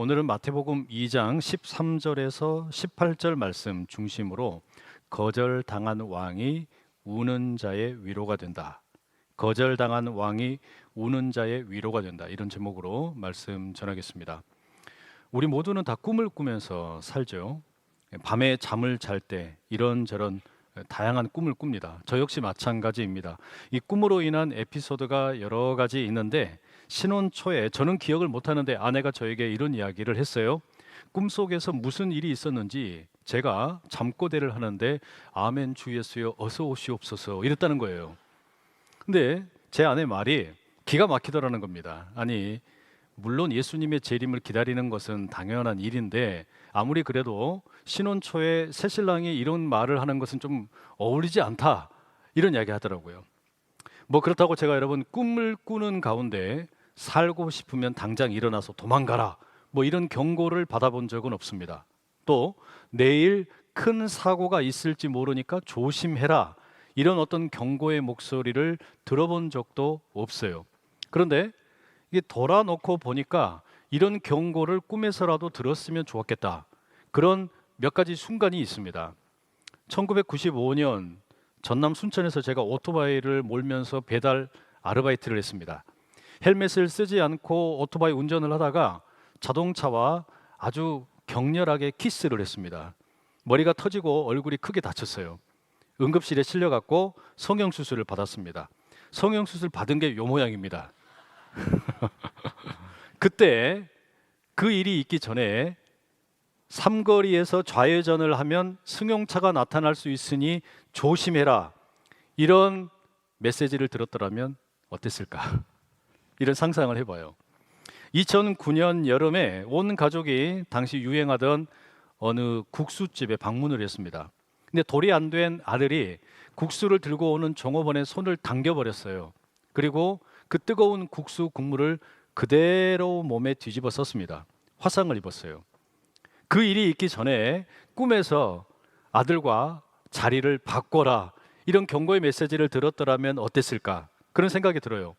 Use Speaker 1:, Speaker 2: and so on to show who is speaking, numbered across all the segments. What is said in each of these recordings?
Speaker 1: 오늘은 마태복음 2장 13절에서 18절 말씀 중심으로 거절당한 왕이 우는 자의 위로가 된다. 거절당한 왕이 우는 자의 위로가 된다. 이런 제목으로 말씀 전하겠습니다. 우리 모두는 다 꿈을 꾸면서 살죠. 밤에 잠을 잘 때 이런저런 다양한 꿈을 꿉니다. 저 역시 마찬가지입니다. 이 꿈으로 인한 에피소드가 여러 가지 있는데 신혼 초에 저는 기억을 못하는데 아내가 저에게 이런 이야기를 했어요. 꿈속에서 무슨 일이 있었는지 제가 잠꼬대를 하는데 아멘 주 예수여 어서 오시옵소서 이랬다는 거예요. 근데 제 아내 말이 기가 막히더라는 겁니다. 아니 물론 예수님의 재림을 기다리는 것은 당연한 일인데 아무리 그래도 신혼 초에 새신랑이 이런 말을 하는 것은 좀 어울리지 않다 이런 이야기 하더라고요. 뭐 그렇다고 제가 여러분 꿈을 꾸는 가운데 살고 싶으면 당장 일어나서 도망가라 뭐 이런 경고를 받아본 적은 없습니다. 또 내일 큰 사고가 있을지 모르니까 조심해라 이런 어떤 경고의 목소리를 들어본 적도 없어요. 그런데 이게 돌아놓고 보니까 이런 경고를 꿈에서라도 들었으면 좋았겠다. 그런 몇 가지 순간이 있습니다. 1995년 전남 순천에서 제가 오토바이를 몰면서 배달 아르바이트를 했습니다. 헬멧을 쓰지 않고 오토바이 운전을 하다가 자동차와 아주 격렬하게 키스를 했습니다. 머리가 터지고 얼굴이 크게 다쳤어요. 응급실에 실려갔고 성형수술을 받았습니다. 성형수술 받은 게 요 모양입니다. 그때 그 일이 있기 전에 삼거리에서 좌회전을 하면 승용차가 나타날 수 있으니 조심해라 이런 메시지를 들었더라면 어땠을까? 이런 상상을 해봐요. 2009년 여름에 온 가족이 당시 유행하던 어느 국수집에 방문을 했습니다. 근데 돌이 안 된 아들이 국수를 들고 오는 종업원의 손을 당겨버렸어요. 그리고 그 뜨거운 국수 국물을 그대로 몸에 뒤집어 썼습니다. 화상을 입었어요. 그 일이 있기 전에 꿈에서 아들과 자리를 바꿔라 이런 경고의 메시지를 들었더라면 어땠을까? 그런 생각이 들어요.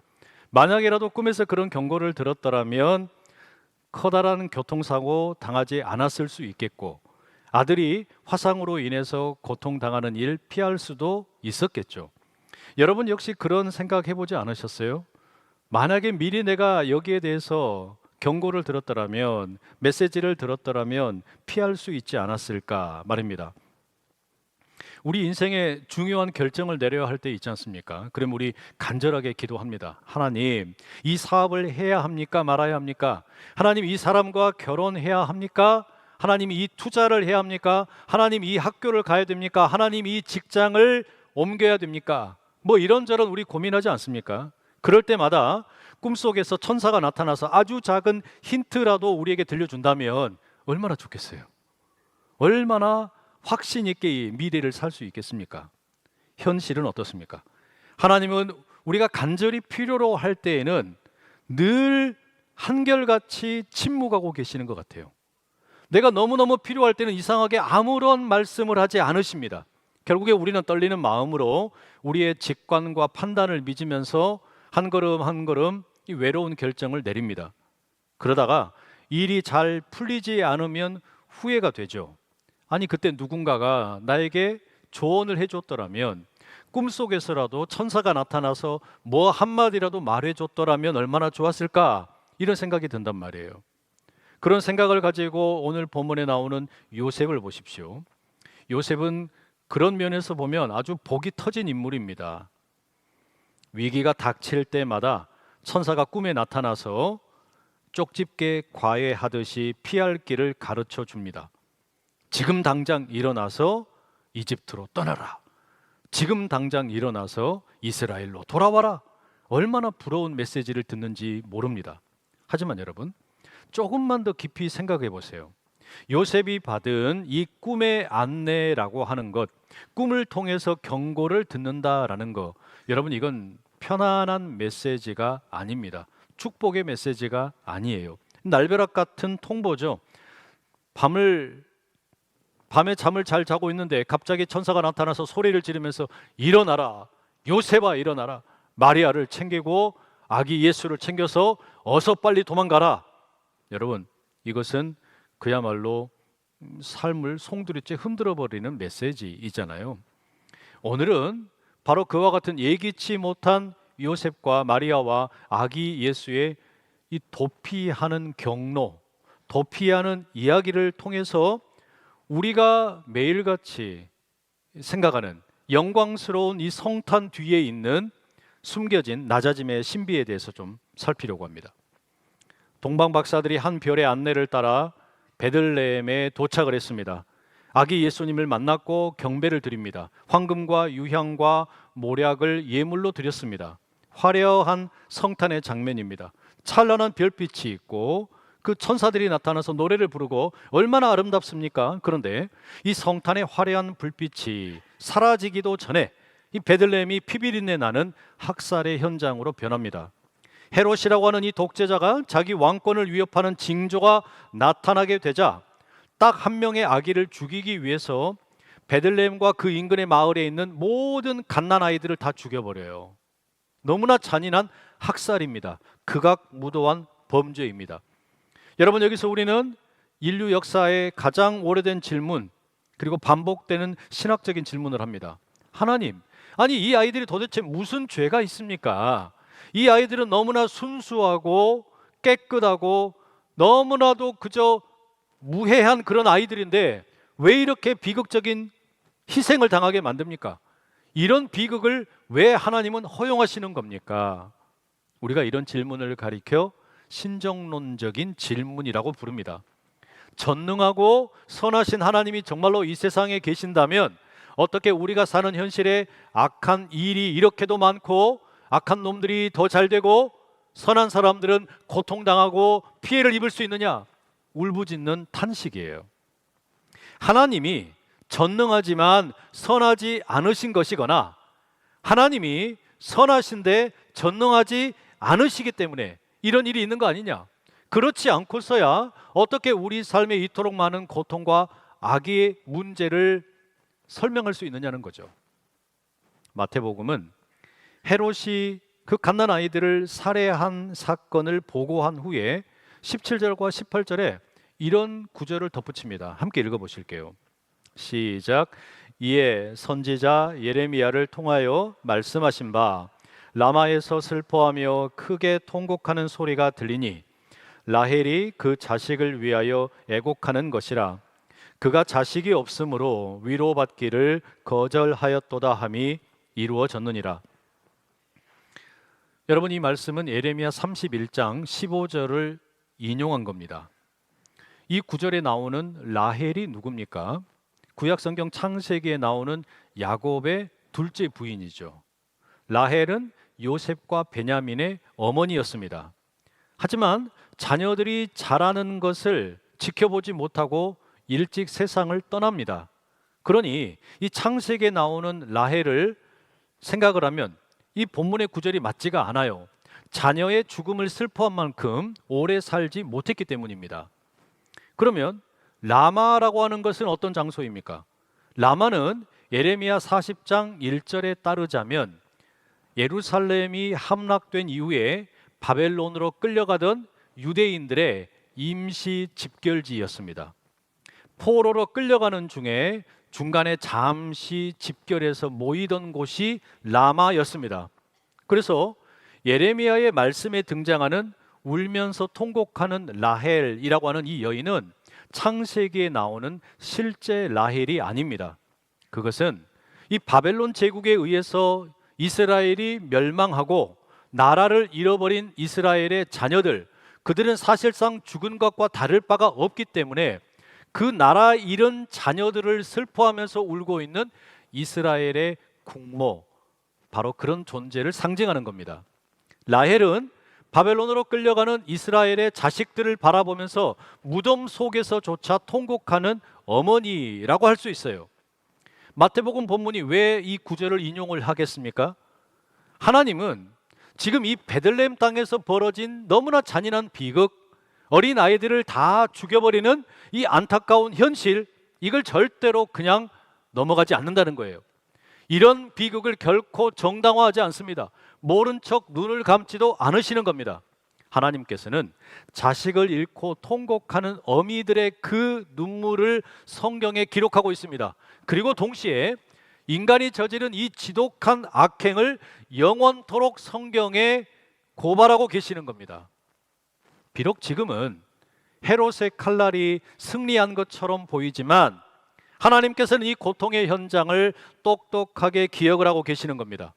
Speaker 1: 만약에라도 꿈에서 그런 경고를 들었더라면 커다란 교통사고 당하지 않았을 수 있겠고 아들이 화상으로 인해서 고통당하는 일 피할 수도 있었겠죠. 여러분 역시 그런 생각 해보지 않으셨어요? 만약에 미리 내가 여기에 대해서 경고를 들었더라면 메시지를 들었더라면 피할 수 있지 않았을까 말입니다. 우리 인생에 중요한 결정을 내려야 할 때 있지 않습니까? 그럼 우리 간절하게 기도합니다. 하나님, 이 사업을 해야 합니까? 말아야 합니까? 하나님, 이 사람과 결혼해야 합니까? 하나님, 이 투자를 해야 합니까? 하나님, 이 학교를 가야 됩니까? 하나님, 이 직장을 옮겨야 됩니까? 뭐 이런저런 우리 고민하지 않습니까? 그럴 때마다 꿈속에서 천사가 나타나서 아주 작은 힌트라도 우리에게 들려준다면 얼마나 좋겠어요. 얼마나 확신 있게 이 미래를 살 수 있겠습니까? 현실은 어떻습니까? 하나님은 우리가 간절히 필요로 할 때에는 늘 한결같이 침묵하고 계시는 것 같아요. 내가 너무너무 필요할 때는 이상하게 아무런 말씀을 하지 않으십니다. 결국에 우리는 떨리는 마음으로 우리의 직관과 판단을 믿으면서 한 걸음 한 걸음 이 외로운 결정을 내립니다. 그러다가 일이 잘 풀리지 않으면 후회가 되죠. 아니 그때 누군가가 나에게 조언을 해줬더라면 꿈속에서라도 천사가 나타나서 뭐 한마디라도 말해줬더라면 얼마나 좋았을까 이런 생각이 든단 말이에요. 그런 생각을 가지고 오늘 본문에 나오는 요셉을 보십시오. 요셉은 그런 면에서 보면 아주 복이 터진 인물입니다. 위기가 닥칠 때마다 천사가 꿈에 나타나서 쪽집게 과외하듯이 피할 길을 가르쳐 줍니다. 지금 당장 일어나서 이집트로 떠나라. 지금 당장 일어나서 이스라엘로 돌아와라. 얼마나 부러운 메시지를 듣는지 모릅니다. 하지만 여러분, 조금만 더 깊이 생각해 보세요. 요셉이 받은 이 꿈의 안내라고 하는 것, 꿈을 통해서 경고를 듣는다라는 것, 여러분 이건 편안한 메시지가 아닙니다. 축복의 메시지가 아니에요. 날벼락 같은 통보죠. 밤에 잠을 잘 자고 있는데 갑자기 천사가 나타나서 소리를 지르면서 일어나라, 요셉아 일어나라, 마리아를 챙기고 아기 예수를 챙겨서 어서 빨리 도망가라. 여러분 이것은 그야말로 삶을 송두리째 흔들어 버리는 메시지이잖아요. 오늘은 바로 그와 같은 예기치 못한 요셉과 마리아와 아기 예수의 이 도피하는 경로, 도피하는 이야기를 통해서 우리가 매일같이 생각하는 영광스러운 이 성탄 뒤에 있는 숨겨진 낮아짐의 신비에 대해서 좀 살피려고 합니다. 동방 박사들이 한 별의 안내를 따라 베들레헴에 도착을 했습니다. 아기 예수님을 만났고 경배를 드립니다. 황금과 유향과 모략을 예물로 드렸습니다. 화려한 성탄의 장면입니다. 찬란한 별빛이 있고 그 천사들이 나타나서 노래를 부르고 얼마나 아름답습니까? 그런데 이 성탄의 화려한 불빛이 사라지기도 전에 이 베들레헴이 피비린내 나는 학살의 현장으로 변합니다. 헤롯이라고 하는 이 독재자가 자기 왕권을 위협하는 징조가 나타나게 되자 딱 한 명의 아기를 죽이기 위해서 베들레헴과 그 인근의 마을에 있는 모든 갓난 아이들을 다 죽여버려요. 너무나 잔인한 학살입니다. 극악무도한 범죄입니다. 여러분, 여기서 우리는 인류 역사의 가장 오래된 질문, 그리고 반복되는 신학적인 질문을 합니다. 하나님, 아니 이 아이들이 도대체 무슨 죄가 있습니까? 이 아이들은 너무나 순수하고 깨끗하고 너무나도 그저 무해한 그런 아이들인데 왜 이렇게 비극적인 희생을 당하게 만듭니까? 이런 비극을 왜 하나님은 허용하시는 겁니까? 우리가 이런 질문을 가리켜 신정론적인 질문이라고 부릅니다. 전능하고 선하신 하나님이 정말로 이 세상에 계신다면 어떻게 우리가 사는 현실에 악한 일이 이렇게도 많고 악한 놈들이 더 잘 되고 선한 사람들은 고통당하고 피해를 입을 수 있느냐? 울부짖는 탄식이에요. 하나님이 전능하지만 선하지 않으신 것이거나 하나님이 선하신데 전능하지 않으시기 때문에 이런 일이 있는 거 아니냐? 그렇지 않고서야 어떻게 우리 삶에 이토록 많은 고통과 악의 문제를 설명할 수 있느냐는 거죠. 마태복음은 헤롯이 그 갓난 아이들을 살해한 사건을 보고한 후에 17절과 18절에 이런 구절을 덧붙입니다. 함께 읽어보실게요. 시작. 이에 선지자 예레미야를 통하여 말씀하신 바 라마에서 슬퍼하며 크게 통곡하는 소리가 들리니 라헬이 그 자식을 위하여 애곡하는 것이라. 그가 자식이 없으므로 위로받기를 거절하였도다 함이 이루어졌느니라. 여러분, 이 말씀은 예레미야 31장 15절을 인용한 겁니다. 이 구절에 나오는 라헬이 누굽니까? 구약성경 창세기에 나오는 야곱의 둘째 부인이죠. 라헬은 요셉과 베냐민의 어머니였습니다. 하지만 자녀들이 자라는 것을 지켜보지 못하고 일찍 세상을 떠납니다. 그러니 이 창세기에 나오는 라헬을 생각을 하면 이 본문의 구절이 맞지가 않아요. 자녀의 죽음을 슬퍼한 만큼 오래 살지 못했기 때문입니다. 그러면 라마라고 하는 것은 어떤 장소입니까? 라마는 예레미야 40장 1절에 따르자면 예루살렘이 함락된 이후에 바벨론으로 끌려가던 유대인들의 임시 집결지였습니다. 포로로 끌려가는 중에 중간에 잠시 집결해서 모이던 곳이 라마였습니다. 그래서 예레미야의 말씀에 등장하는 울면서 통곡하는 라헬이라고 하는 이 여인은 창세기에 나오는 실제 라헬이 아닙니다. 그것은 이 바벨론 제국에 의해서 이스라엘이 멸망하고 나라를 잃어버린 이스라엘의 자녀들, 그들은 사실상 죽은 것과 다를 바가 없기 때문에 그 나라 잃은 자녀들을 슬퍼하면서 울고 있는 이스라엘의 국모, 바로 그런 존재를 상징하는 겁니다. 라헬은 바벨론으로 끌려가는 이스라엘의 자식들을 바라보면서 무덤 속에서조차 통곡하는 어머니라고 할 수 있어요. 마태복음 본문이 왜 이 구절을 인용을 하겠습니까? 하나님은 지금 이 베들레헴 땅에서 벌어진 너무나 잔인한 비극, 어린 아이들을 다 죽여버리는 이 안타까운 현실, 이걸 절대로 그냥 넘어가지 않는다는 거예요. 이런 비극을 결코 정당화하지 않습니다. 모른 척 눈을 감지도 않으시는 겁니다. 하나님께서는 자식을 잃고 통곡하는 어미들의 그 눈물을 성경에 기록하고 있습니다. 그리고 동시에 인간이 저지른 이 지독한 악행을 영원토록 성경에 고발하고 계시는 겁니다. 비록 지금은 헤롯의 칼날이 승리한 것처럼 보이지만 하나님께서는 이 고통의 현장을 똑똑하게 기억을 하고 계시는 겁니다.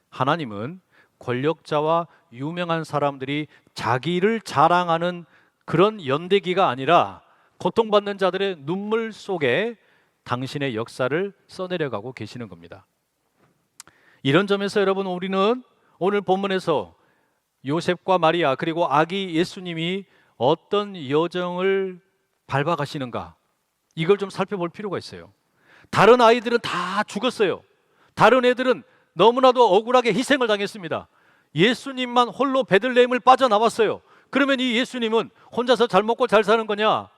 Speaker 1: 하나님은 권력자와 유명한 사람들이 자기를 자랑하는 그런 연대기가 아니라 고통받는 자들의 눈물 속에 당신의 역사를 써내려가고 계시는 겁니다. 이런 점에서 여러분, 우리는 오늘 본문에서 요셉과 마리아 그리고 아기 예수님이 어떤 여정을 밟아가시는가, 이걸 좀 살펴볼 필요가 있어요. 다른 아이들은 다 죽었어요. 다른 애들은 너무나도 억울하게 희생을 당했습니다. 예수님만 홀로 베들레헴을 빠져나왔어요. 그러면 이 예수님은 혼자서 잘 먹고 잘 사는 거냐?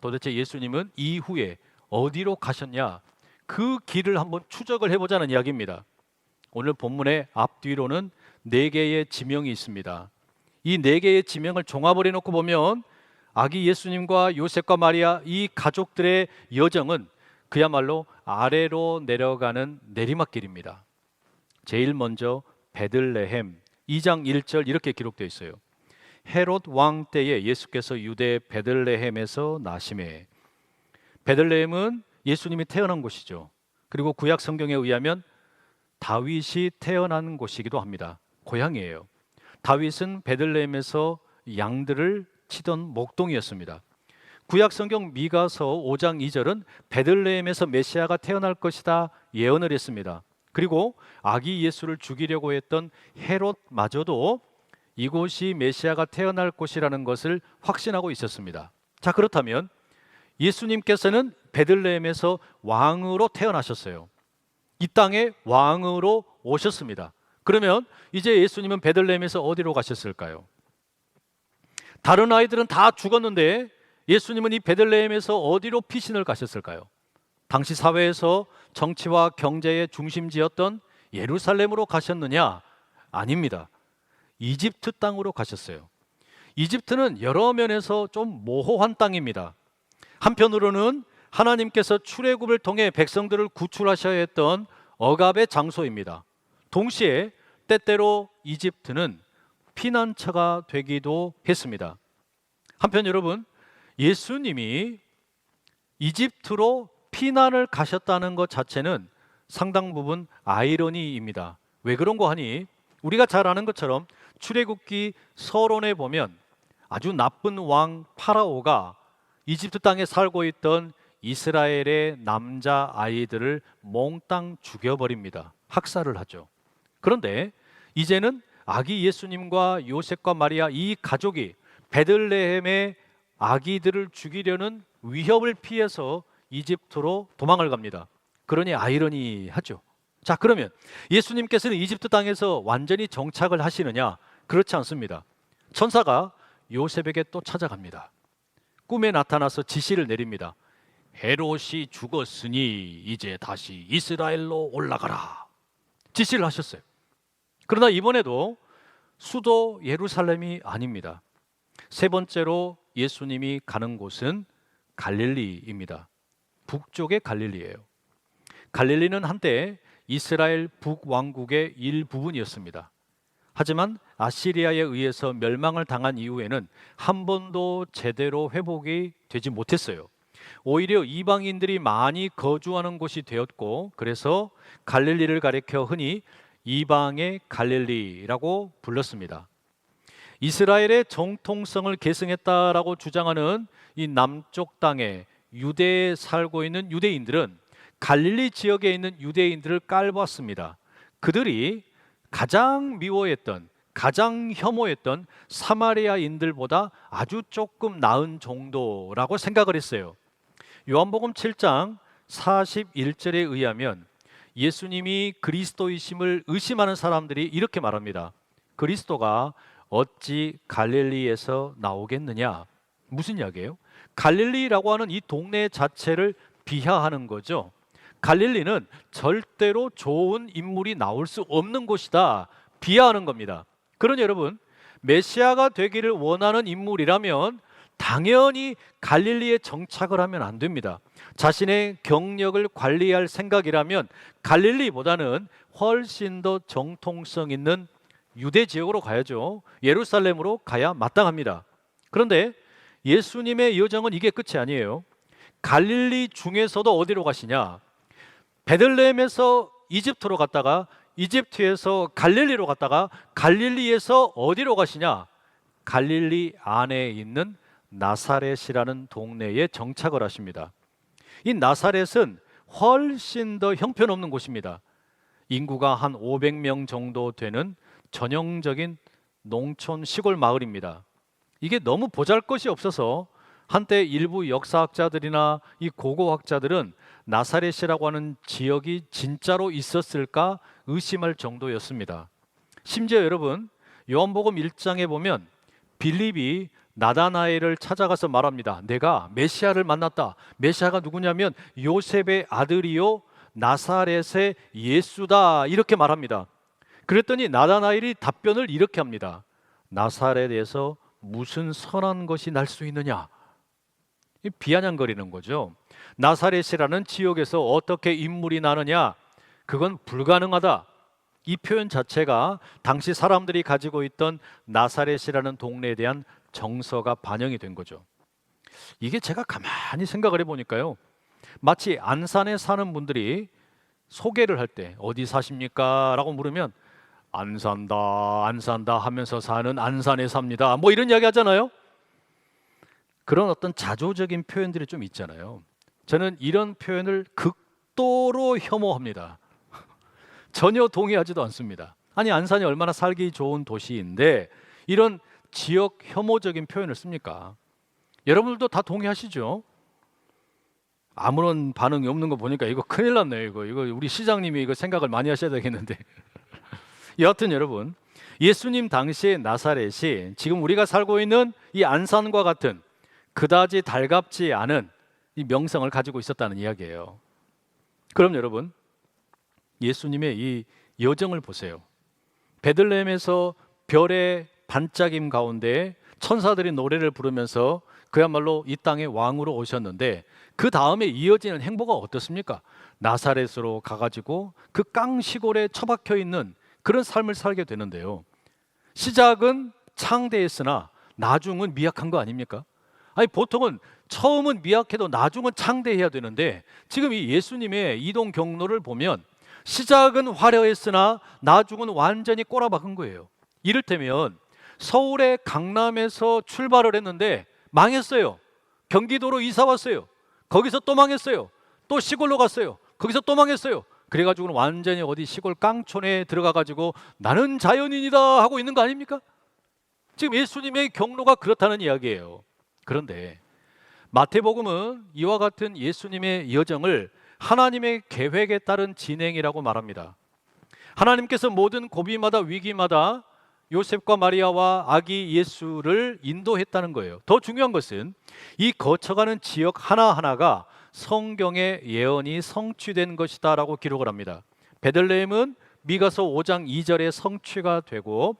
Speaker 1: 도대체 예수님은 이후에 어디로 가셨냐? 그 길을 한번 추적을 해보자는 이야기입니다. 오늘 본문의 앞뒤로는 4개의 지명이 있습니다. 이 4개의 지명을 종합을 해놓고 보면 아기 예수님과 요셉과 마리아 이 가족들의 여정은 그야말로 아래로 내려가는 내리막길입니다. 제일 먼저 베들레헴 2장 1절 이렇게 기록되어 있어요. 헤롯 왕 때에 예수께서 유대 베들레헴에서 나시매. 베들레헴은 예수님이 태어난 곳이죠. 그리고 구약 성경에 의하면 다윗이 태어난 곳이기도 합니다. 고향이에요. 다윗은 베들레헴에서 양들을 치던 목동이었습니다. 구약 성경 미가서 5장 2절은 베들레헴에서 메시아가 태어날 것이다 예언을 했습니다. 그리고 아기 예수를 죽이려고 했던 헤롯마저도 이곳이 메시아가 태어날 곳이라는 것을 확신하고 있었습니다. 자, 그렇다면 예수님께서는 베들레헴에서 왕으로 태어나셨어요. 이 땅에 왕으로 오셨습니다. 그러면 이제 예수님은 베들레헴에서 어디로 가셨을까요? 다른 아이들은 다 죽었는데 예수님은 이 베들레헴에서 어디로 피신을 가셨을까요? 당시 사회에서 정치와 경제의 중심지였던 예루살렘으로 가셨느냐? 아닙니다. 이집트 땅으로 가셨어요. 이집트는 여러 면에서 좀 모호한 땅입니다. 한편으로는 하나님께서 출애굽을 통해 백성들을 구출하셔야 했던 억압의 장소입니다. 동시에 때때로 이집트는 피난처가 되기도 했습니다. 한편 여러분, 예수님이 이집트로 피난을 가셨다는 것 자체는 상당 부분 아이러니입니다. 왜 그런 거 하니, 우리가 잘 아는 것처럼 출애굽기 서론에 보면 아주 나쁜 왕 파라오가 이집트 땅에 살고 있던 이스라엘의 남자 아이들을 몽땅 죽여버립니다. 학살을 하죠. 그런데 이제는 아기 예수님과 요셉과 마리아 이 가족이 베들레헴의 아기들을 죽이려는 위협을 피해서 이집트로 도망을 갑니다. 그러니 아이러니하죠. 자, 그러면 예수님께서는 이집트 땅에서 완전히 정착을 하시느냐? 그렇지 않습니다. 천사가 요셉에게 또 찾아갑니다. 꿈에 나타나서 지시를 내립니다. 헤롯이 죽었으니 이제 다시 이스라엘로 올라가라. 지시를 하셨어요. 그러나 이번에도 수도 예루살렘이 아닙니다. 세 번째로 예수님이 가는 곳은 갈릴리입니다. 북쪽의 갈릴리예요. 갈릴리는 한때 이스라엘 북왕국의 일부분이었습니다. 하지만 아시리아에 의해서 멸망을 당한 이후에는 한 번도 제대로 회복이 되지 못했어요. 오히려 이방인들이 많이 거주하는 곳이 되었고, 그래서 갈릴리를 가리켜 흔히 이방의 갈릴리라고 불렀습니다. 이스라엘의 정통성을 계승했다라고 주장하는 이 남쪽 땅에 유대에 살고 있는 유대인들은 갈릴리 지역에 있는 유대인들을 깔봤습니다. 그들이 가장 미워했던, 가장 혐오했던 사마리아인들보다 아주 조금 나은 정도라고 생각을 했어요. 요한복음 7장 41절에 의하면 예수님이 그리스도이심을 의심하는 사람들이 이렇게 말합니다. 그리스도가 어찌 갈릴리에서 나오겠느냐? 무슨 이야기예요? 갈릴리라고 하는 이 동네 자체를 비하하는 거죠. 갈릴리는 절대로 좋은 인물이 나올 수 없는 곳이다, 비하하는 겁니다. 그러니 여러분, 메시아가 되기를 원하는 인물이라면 당연히 갈릴리에 정착을 하면 안 됩니다. 자신의 경력을 관리할 생각이라면 갈릴리보다는 훨씬 더 정통성 있는 유대 지역으로 가야죠. 예루살렘으로 가야 마땅합니다. 그런데 예수님의 여정은 이게 끝이 아니에요. 갈릴리 중에서도 어디로 가시냐? 베들레헴에서 이집트로 갔다가 이집트에서 갈릴리로 갔다가 갈릴리에서 어디로 가시냐? 갈릴리 안에 있는 나사렛이라는 동네에 정착을 하십니다. 이 나사렛은 훨씬 더 형편없는 곳입니다. 인구가 한 500명 정도 되는 전형적인 농촌 시골 마을입니다. 이게 너무 보잘것이 없어서 한때 일부 역사학자들이나 이 고고학자들은 나사렛이라고 하는 지역이 진짜로 있었을까 의심할 정도였습니다. 심지어 여러분, 요한복음 1장에 보면 빌립이 나다나엘을 찾아가서 말합니다. 내가 메시아를 만났다. 메시아가 누구냐면 요셉의 아들이요 나사렛의 예수다, 이렇게 말합니다. 그랬더니 나다나엘이 답변을 이렇게 합니다. 나사렛에서 무슨 선한 것이 날 수 있느냐? 비아냥거리는 거죠. 나사렛이라는 지역에서 어떻게 인물이 나느냐? 그건 불가능하다. 이 표현 자체가 당시 사람들이 가지고 있던 나사렛이라는 동네에 대한 정서가 반영이 된 거죠. 이게 제가 가만히 생각을 해보니까요, 마치 안산에 사는 분들이 소개를 할 때 어디 사십니까? 라고 물으면 안 산다 하면서 사는 안산에 삽니다, 뭐 이런 이야기 하잖아요. 그런 어떤 자조적인 표현들이 좀 있잖아요. 저는 이런 표현을 극도로 혐오합니다. 전혀 동의하지도 않습니다. 아니, 안산이 얼마나 살기 좋은 도시인데 이런 지역 혐오적인 표현을 씁니까? 여러분들도 다 동의하시죠? 아무런 반응이 없는 거 보니까 이거 큰일 났네요. 이거 우리 시장님이 이거 생각을 많이 하셔야 되겠는데. 여하튼 여러분, 예수님 당시의 나사렛이 지금 우리가 살고 있는 이 안산과 같은 그다지 달갑지 않은 이 명성을 가지고 있었다는 이야기예요. 그럼 여러분, 예수님의 이 여정을 보세요. 베들레헴에서 별의 반짝임 가운데 천사들이 노래를 부르면서 그야말로 이 땅의 왕으로 오셨는데, 그 다음에 이어지는 행보가 어떻습니까? 나사렛으로 가가지고 그 깡시골에 처박혀 있는 그런 삶을 살게 되는데요. 시작은 창대했으나 나중은 미약한 거 아닙니까? 아니, 보통은 처음은 미약해도 나중은 창대해야 되는데, 지금 이 예수님의 이동 경로를 보면 시작은 화려했으나 나중은 완전히 꼬라박은 거예요. 이를테면 서울의 강남에서 출발을 했는데 망했어요. 경기도로 이사 왔어요. 거기서 또 망했어요. 또 시골로 갔어요. 거기서 또 망했어요. 그래가지고는 완전히 어디 시골 깡촌에 들어가가지고 나는 자연인이다 하고 있는 거 아닙니까? 지금 예수님의 경로가 그렇다는 이야기예요. 그런데 마태복음은 이와 같은 예수님의 여정을 하나님의 계획에 따른 진행이라고 말합니다. 하나님께서 모든 고비마다 위기마다 요셉과 마리아와 아기 예수를 인도했다는 거예요. 더 중요한 것은 이 거쳐가는 지역 하나하나가 성경의 예언이 성취된 것이다 라고 기록을 합니다. 베들레헴은 미가서 5장 2절에 성취가 되고,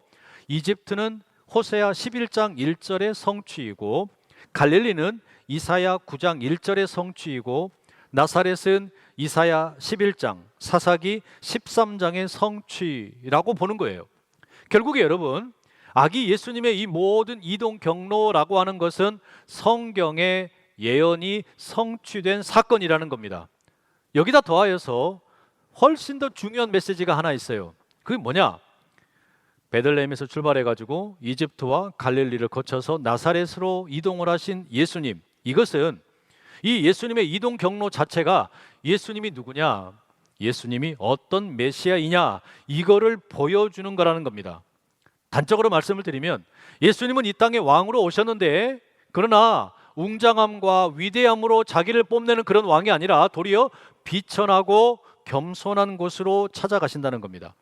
Speaker 1: 이집트는 호세아 11장 1절의 성취이고, 갈릴리는 이사야 9장 1절의 성취이고, 나사렛은 이사야 11장, 사사기 13장의 성취라고 보는 거예요. 결국에 여러분, 아기 예수님의 이 모든 이동 경로라고 하는 것은 성경의 예언이 성취된 사건이라는 겁니다. 여기다 더하여서 훨씬 더 중요한 메시지가 하나 있어요. 그게 뭐냐? 베들레헴에서 출발해가지고 이집트와 갈릴리를 거쳐서 나사렛으로 이동을 하신 예수님, 이것은 이 예수님의 이동 경로 자체가 예수님이 누구냐, 예수님이 어떤 메시아이냐, 이거를 보여주는 거라는 겁니다. 단적으로 말씀을 드리면 예수님은 이 땅에 왕으로 오셨는데, 그러나 웅장함과 위대함으로 자기를 뽐내는 그런 왕이 아니라 도리어 비천하고 겸손한 곳으로 찾아가신다는 겁니다.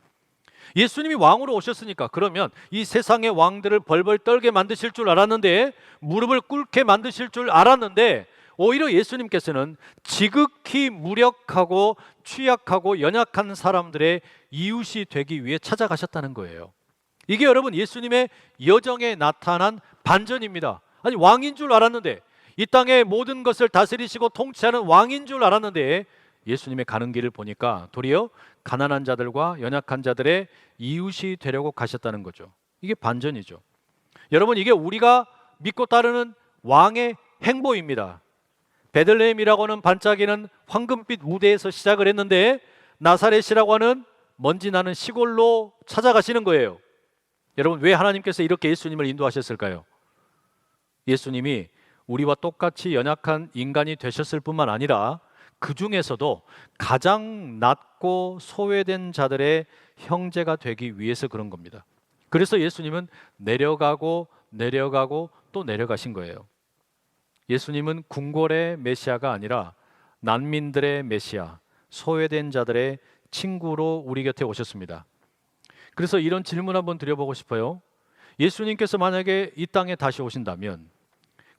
Speaker 1: 예수님이 왕으로 오셨으니까 그러면 이 세상의 왕들을 벌벌 떨게 만드실 줄 알았는데, 무릎을 꿇게 만드실 줄 알았는데, 오히려 예수님께서는 지극히 무력하고 취약하고 연약한 사람들의 이웃이 되기 위해 찾아가셨다는 거예요. 이게 여러분 예수님의 여정에 나타난 반전입니다. 아니 왕인 줄 알았는데, 이 땅의 모든 것을 다스리시고 통치하는 왕인 줄 알았는데, 예수님의 가는 길을 보니까 도리어 가난한 자들과 연약한 자들의 이웃이 되려고 가셨다는 거죠. 이게 반전이죠. 여러분, 이게 우리가 믿고 따르는 왕의 행보입니다. 베들레헴이라고 하는 반짝이는 황금빛 무대에서 시작을 했는데, 나사렛이라고 하는 먼지 나는 시골로 찾아가시는 거예요. 여러분, 왜 하나님께서 이렇게 예수님을 인도하셨을까요? 예수님이 우리와 똑같이 연약한 인간이 되셨을 뿐만 아니라 그 중에서도 가장 낮고 소외된 자들의 형제가 되기 위해서 그런 겁니다. 그래서 예수님은 내려가고 또 내려가신 거예요. 예수님은 궁궐의 메시아가 아니라 난민들의 메시아, 소외된 자들의 친구로 우리 곁에 오셨습니다. 그래서 이런 질문 한번 드려보고 싶어요. 예수님께서 만약에 이 땅에 다시 오신다면,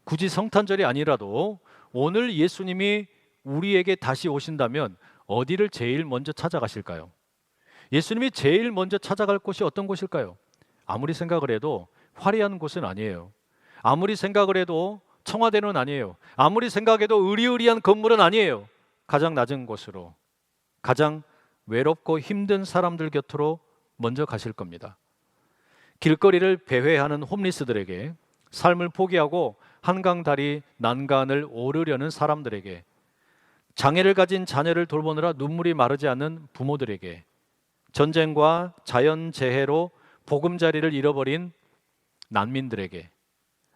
Speaker 1: 굳이 성탄절이 아니라도 오늘 예수님이 우리에게 다시 오신다면 어디를 제일 먼저 찾아가실까요? 예수님이 제일 먼저 찾아갈 곳이 어떤 곳일까요? 아무리 생각을 해도 화려한 곳은 아니에요. 아무리 생각을 해도 청와대는 아니에요. 아무리 생각해도 으리으리한 건물은 아니에요. 가장 낮은 곳으로, 가장 외롭고 힘든 사람들 곁으로 먼저 가실 겁니다. 길거리를 배회하는 홈리스들에게, 삶을 포기하고 한강 다리 난간을 오르려는 사람들에게, 장애를 가진 자녀를 돌보느라 눈물이 마르지 않는 부모들에게, 전쟁과 자연재해로 보금자리를 잃어버린 난민들에게,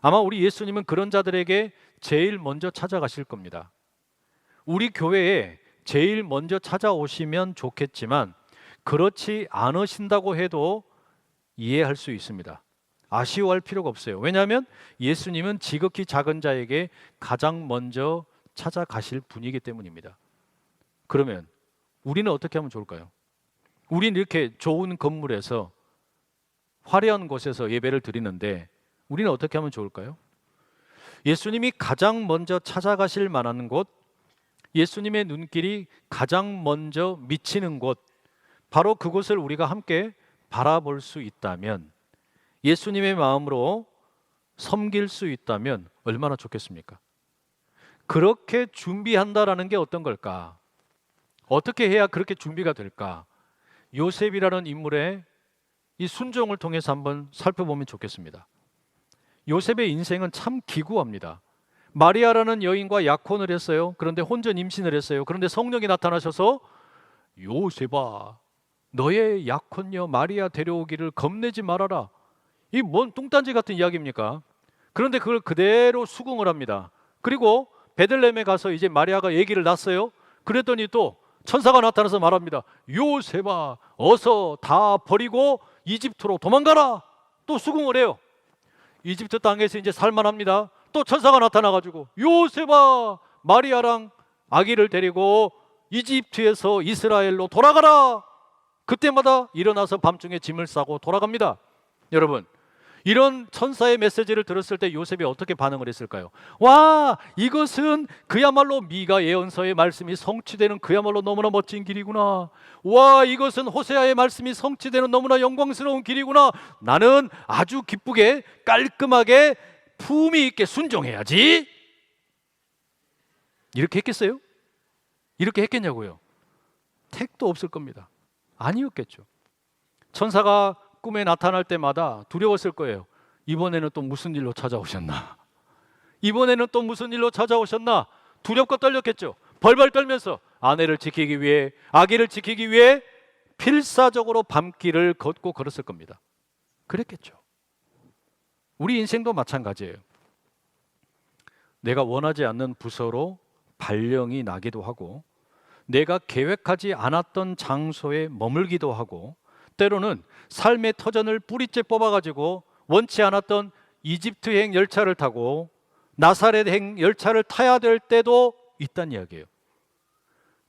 Speaker 1: 아마 우리 예수님은 그런 자들에게 제일 먼저 찾아가실 겁니다. 우리 교회에 제일 먼저 찾아오시면 좋겠지만 그렇지 않으신다고 해도 이해할 수 있습니다. 아쉬워할 필요가 없어요. 왜냐하면 예수님은 지극히 작은 자에게 가장 먼저 찾아가실 분이기 때문입니다. 그러면 우리는 어떻게 하면 좋을까요? 우리는 이렇게 좋은 건물에서, 화려한 곳에서 예배를 드리는데 우리는 어떻게 하면 좋을까요? 예수님이 가장 먼저 찾아가실 만한 곳, 예수님의 눈길이 가장 먼저 미치는 곳, 바로 그곳을 우리가 함께 바라볼 수 있다면, 예수님의 마음으로 섬길 수 있다면 얼마나 좋겠습니까? 그렇게 준비한다라는 게 어떤 걸까? 어떻게 해야 그렇게 준비가 될까? 요셉이라는 인물의 이 순종을 통해서 한번 살펴보면 좋겠습니다. 요셉의 인생은 참 기구합니다. 마리아라는 여인과 약혼을 했어요. 그런데 혼전 임신을 했어요. 그런데 성령이 나타나셔서 요셉아, 너의 약혼녀 마리아 데려오기를 겁내지 말아라. 이 뭔 뚱딴지 같은 이야기입니까? 그런데 그걸 그대로 수긍을 합니다. 그리고 베들레헴에 가서 이제 마리아가 아기를 낳았어요. 그랬더니 또 천사가 나타나서 말합니다. 요셉아, 어서 다 버리고 이집트로 도망가라. 또 수긍을 해요. 이집트 땅에서 이제 살만합니다. 또 천사가 나타나가지고 요셉아, 마리아랑 아기를 데리고 이집트에서 이스라엘로 돌아가라. 그때마다 일어나서 밤중에 짐을 싸고 돌아갑니다. 여러분, 이런 천사의 메시지를 들었을 때 요셉이 어떻게 반응을 했을까요? 와, 이것은 그야말로 미가 예언서의 말씀이 성취되는 그야말로 너무나 멋진 길이구나. 와, 이것은 호세아의 말씀이 성취되는 너무나 영광스러운 길이구나. 나는 아주 기쁘게 깔끔하게 품위 있게 순종해야지. 이렇게 했겠어요? 이렇게 했겠냐고요? 택도 없을 겁니다. 아니었겠죠. 천사가 꿈에 나타날 때마다 두려웠을 거예요. 이번에는 또 무슨 일로 찾아오셨나? 이번에는 또 무슨 일로 찾아오셨나? 두렵고 떨렸겠죠. 벌벌 떨면서 아내를 지키기 위해, 아기를 지키기 위해 필사적으로 밤길을 걷고 걸었을 겁니다. 그랬겠죠. 우리 인생도 마찬가지예요. 내가 원하지 않는 부서로 발령이 나기도 하고, 내가 계획하지 않았던 장소에 머물기도 하고, 때로는 삶의 터전을 뿌리째 뽑아가지고 원치 않았던 이집트행 열차를 타고 나사렛행 열차를 타야 될 때도 있다는 이야기예요.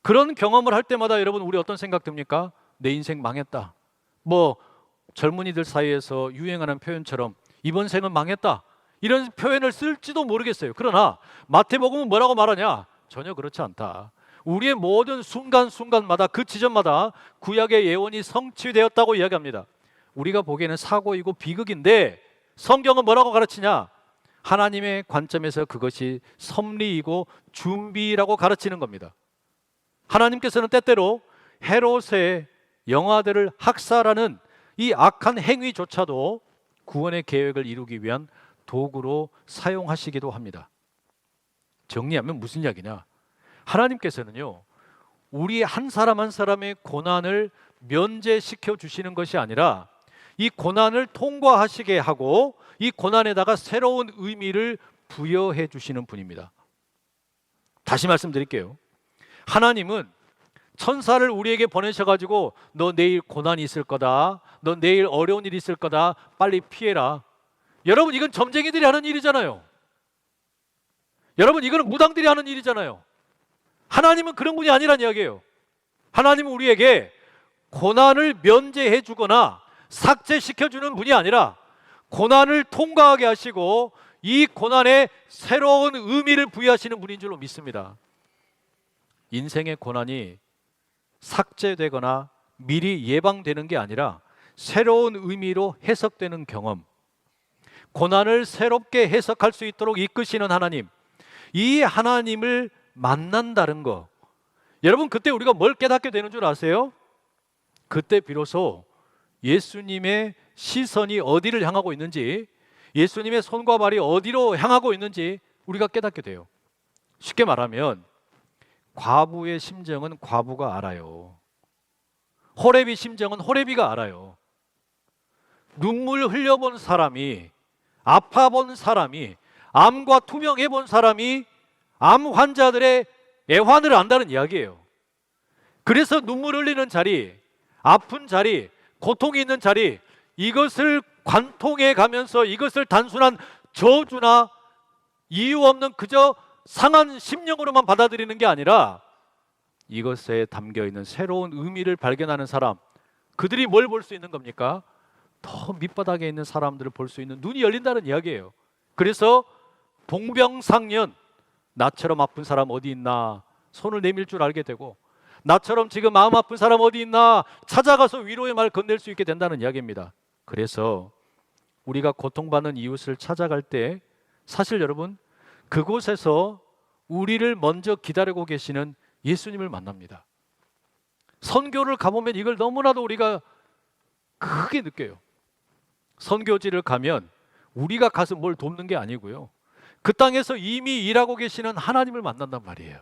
Speaker 1: 그런 경험을 할 때마다 여러분, 우리 어떤 생각 듭니까? 내 인생 망했다. 뭐 젊은이들 사이에서 유행하는 표현처럼 이번 생은 망했다, 이런 표현을 쓸지도 모르겠어요. 그러나 마태복음은 뭐라고 말하냐? 전혀 그렇지 않다. 우리의 모든 순간순간마다, 그 지점마다 구약의 예언이 성취되었다고 이야기합니다. 우리가 보기에는 사고이고 비극인데 성경은 뭐라고 가르치냐? 하나님의 관점에서 그것이 섭리이고 준비라고 가르치는 겁니다. 하나님께서는 때때로 헤롯의 영아들을 학살하는 이 악한 행위조차도 구원의 계획을 이루기 위한 도구로 사용하시기도 합니다. 정리하면 무슨 이야기냐? 하나님께서는요, 우리 한 사람 한 사람의 고난을 면제시켜 주시는 것이 아니라 이 고난을 통과하시게 하고 이 고난에다가 새로운 의미를 부여해 주시는 분입니다. 다시 말씀드릴게요. 하나님은 천사를 우리에게 보내셔가지고 너 내일 고난이 있을 거다, 너 내일 어려운 일이 있을 거다, 빨리 피해라. 여러분, 이건 점쟁이들이 하는 일이잖아요. 여러분, 이거는 무당들이 하는 일이잖아요. 하나님은 그런 분이 아니란 이야기예요. 하나님은 우리에게 고난을 면제해 주거나 삭제시켜 주는 분이 아니라 고난을 통과하게 하시고 이 고난에 새로운 의미를 부여하시는 분인 줄로 믿습니다. 인생의 고난이 삭제되거나 미리 예방되는 게 아니라 새로운 의미로 해석되는 경험, 고난을 새롭게 해석할 수 있도록 이끄시는 하나님, 이 하나님을 만난다는 거, 여러분, 그때 우리가 뭘 깨닫게 되는 줄 아세요? 그때 비로소 예수님의 시선이 어디를 향하고 있는지, 예수님의 손과 발이 어디로 향하고 있는지 우리가 깨닫게 돼요. 쉽게 말하면 과부의 심정은 과부가 알아요. 호레비 심정은 호레비가 알아요. 눈물 흘려본 사람이, 아파본 사람이, 암과 투병해본 사람이 암 환자들의 애환을 안다는 이야기예요. 그래서 눈물 흘리는 자리, 아픈 자리, 고통이 있는 자리, 이것을 관통해 가면서 이것을 단순한 저주나 이유 없는 그저 상한 심령으로만 받아들이는 게 아니라 이것에 담겨있는 새로운 의미를 발견하는 사람, 그들이 뭘 볼 수 있는 겁니까? 더 밑바닥에 있는 사람들을 볼 수 있는 눈이 열린다는 이야기예요. 그래서 동병상련, 나처럼 아픈 사람 어디 있나 손을 내밀 줄 알게 되고, 나처럼 지금 마음 아픈 사람 어디 있나 찾아가서 위로의 말 건넬 수 있게 된다는 이야기입니다. 그래서 우리가 고통받는 이웃을 찾아갈 때 사실 여러분, 그곳에서 우리를 먼저 기다리고 계시는 예수님을 만납니다. 선교를 가보면 이걸 너무나도 우리가 크게 느껴요. 선교지를 가면 우리가 가서 뭘 돕는 게 아니고요, 그 땅에서 이미 일하고 계시는 하나님을 만난단 말이에요.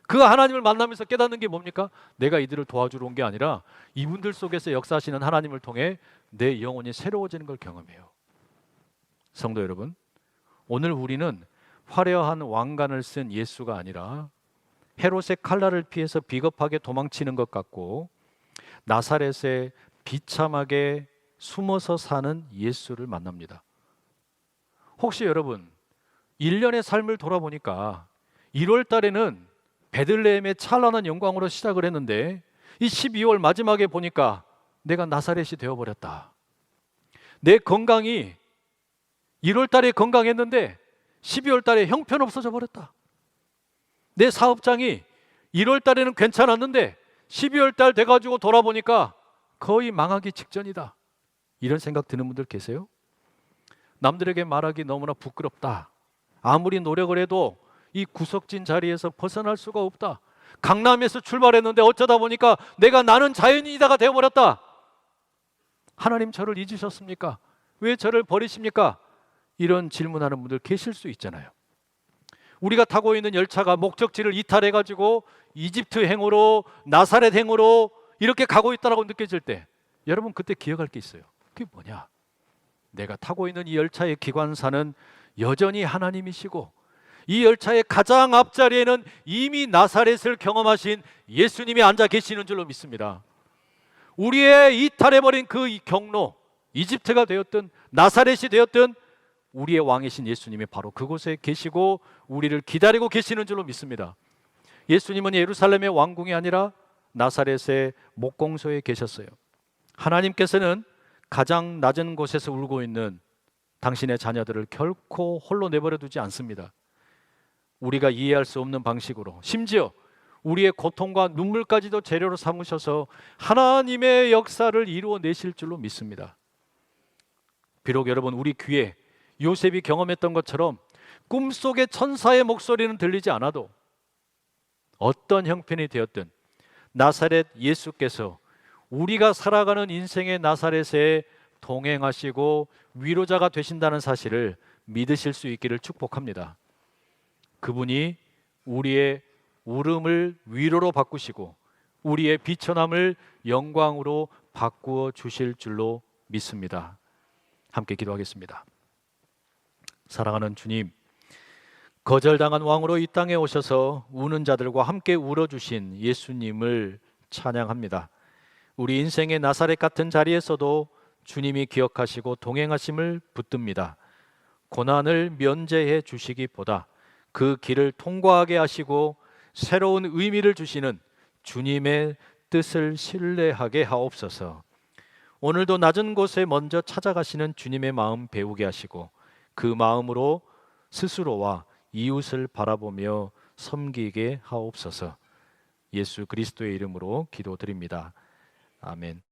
Speaker 1: 그 하나님을 만나면서 깨닫는 게 뭡니까? 내가 이들을 도와주러 온 게 아니라 이분들 속에서 역사하시는 하나님을 통해 내 영혼이 새로워지는 걸 경험해요. 성도 여러분, 오늘 우리는 화려한 왕관을 쓴 예수가 아니라 헤롯의 칼날을 피해서 비겁하게 도망치는 것 같고 나사렛에 비참하게 숨어서 사는 예수를 만납니다. 혹시 여러분 1년의 삶을 돌아보니까 1월 달에는 베들레헴의 찬란한 영광으로 시작을 했는데 이 12월 마지막에 보니까 내가 나사렛이 되어버렸다. 내 건강이 1월 달에 건강했는데 12월 달에 형편없어져 버렸다. 내 사업장이 1월 달에는 괜찮았는데 12월 달 돼가지고 돌아보니까 거의 망하기 직전이다. 이런 생각 드는 분들 계세요? 남들에게 말하기 너무나 부끄럽다. 아무리 노력을 해도 이 구석진 자리에서 벗어날 수가 없다. 강남에서 출발했는데 어쩌다 보니까 내가 나는 자연인이다가 되어버렸다. 하나님 저를 잊으셨습니까? 왜 저를 버리십니까? 이런 질문하는 분들 계실 수 있잖아요. 우리가 타고 있는 열차가 목적지를 이탈해가지고 이집트 행으로, 나사렛 행으로 이렇게 가고 있다고 느껴질 때 여러분 그때 기억할 게 있어요. 그게 뭐냐? 내가 타고 있는 이 열차의 기관사는 여전히 하나님이시고 이 열차의 가장 앞자리에는 이미 나사렛을 경험하신 예수님이 앉아 계시는 줄로 믿습니다. 우리의 이탈해버린 그 경로, 이집트가 되었든 나사렛이 되었든 우리의 왕이신 예수님이 바로 그곳에 계시고 우리를 기다리고 계시는 줄로 믿습니다. 예수님은 예루살렘의 왕궁이 아니라 나사렛의 목공소에 계셨어요. 하나님께서는 가장 낮은 곳에서 울고 있는 당신의 자녀들을 결코 홀로 내버려 두지 않습니다. 우리가 이해할 수 없는 방식으로, 심지어 우리의 고통과 눈물까지도 재료로 삼으셔서 하나님의 역사를 이루어내실 줄로 믿습니다. 비록 여러분 우리 귀에 요셉이 경험했던 것처럼 꿈속의 천사의 목소리는 들리지 않아도 어떤 형편이 되었든 나사렛 예수께서 우리가 살아가는 인생의 나사렛에 동행하시고 위로자가 되신다는 사실을 믿으실 수 있기를 축복합니다. 그분이 우리의 울음을 위로로 바꾸시고 우리의 비천함을 영광으로 바꾸어 주실 줄로 믿습니다. 함께 기도하겠습니다. 사랑하는 주님, 거절당한 왕으로 이 땅에 오셔서 우는 자들과 함께 울어주신 예수님을 찬양합니다. 우리 인생의 나사렛 같은 자리에서도 주님이 기억하시고 동행하심을 붙듭니다. 고난을 면제해 주시기보다 그 길을 통과하게 하시고 새로운 의미를 주시는 주님의 뜻을 신뢰하게 하옵소서. 오늘도 낮은 곳에 먼저 찾아가시는 주님의 마음 배우게 하시고 그 마음으로 스스로와 이웃을 바라보며 섬기게 하옵소서. 예수 그리스도의 이름으로 기도드립니다. 아멘.